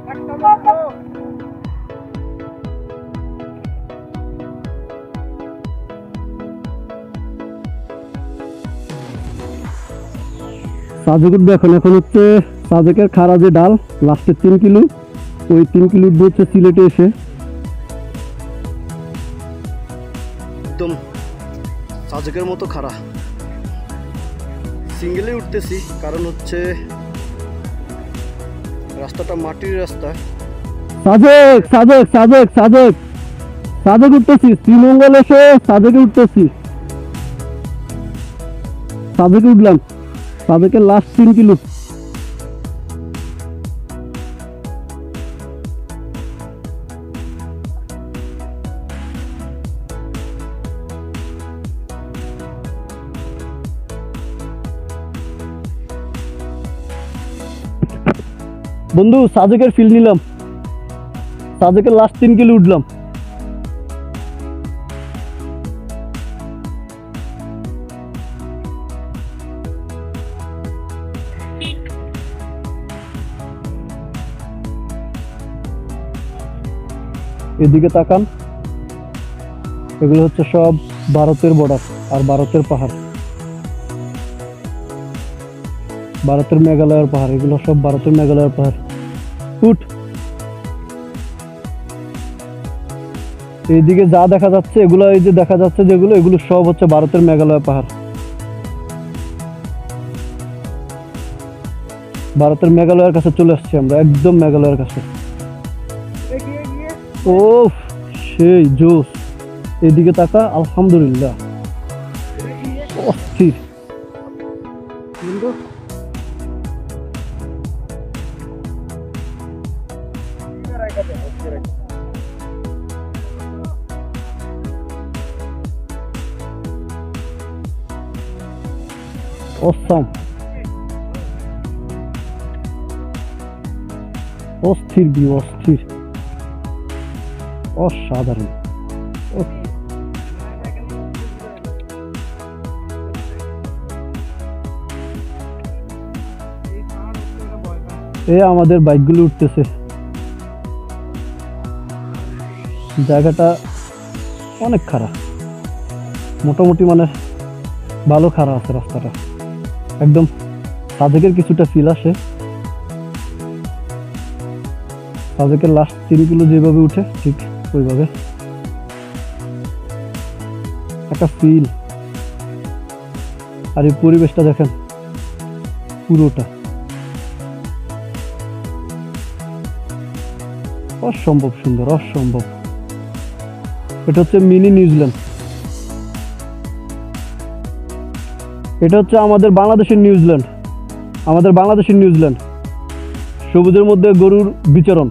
সাজেক উঠবে এখন হচ্ছে সাজেকের খাড়া যে ডাল লাস্টের 3 কিলো, ওই 3 কিলো উঠবে হচ্ছে সিলেটে এসে। একদম সাজেকের মতো খাড়া, সিঙ্গেলে উঠতেছি কারণ হচ্ছে রাস্তাটা মাটির রাস্তা। সাজেক সাজেক সাজেক সাজেক সাজেক উঠতেছি, শ্রীমঙ্গল এসে সাজেকে উঠতেছি। সাজেকে উঠলাম, সাজেকের লাস্ট 3 কিলো। বন্ধু সাজেকের ফিল নিলাম, সাজেকের লাস্ট 3 কিলো উঠলাম। এদিকে তাকান, এগুলো হচ্ছে সব ভারতের বর্ডার আর ভারতের পাহাড়, ভারতের মেঘালয়ের পাহাড়, এগুলো সব ভারতের মেঘালয়ের পাহাড়। উঠ, এইদিকে যা দেখা যাচ্ছে এগুলো, এই যে দেখা যাচ্ছে যেগুলো, এগুলো সব হচ্ছে ভারতের মেঘালয় পাহাড়, ভারতের মেঘালয়ের কাছে চলে আসছি আমরা, একদম মেঘালয়ের কাছে। ও সেই জোস, এদিকে তাকা, আলহামদুলিল্লাহ অস্থির। Awesome. অস্থির ভিউ, অস্থির, অসাধারণ। এ আমাদের বাইকগুলো উঠতেছে, জায়গাটা অনেক খারাপ, মোটামুটি মানে ভালো খারাপ আছে রাস্তাটা, একদম সাজেকের কিছুটা ফিল আসে। সাজেকের লাস্ট 3 কিলো যেভাবে উঠে ঠিক ওইভাবে একটা ফিল। আর এই পরিবেশটা দেখেন, পুরোটা অসম্ভব সুন্দর, অসম্ভব। এটা হচ্ছে মিনি নিউজিল্যান্ড, এটা হচ্ছে আমাদের বাংলাদেশের নিউজিল্যান্ড, আমাদের বাংলাদেশের নিউজিল্যান্ড। সবুজের মধ্যে গরুর বিচরণ।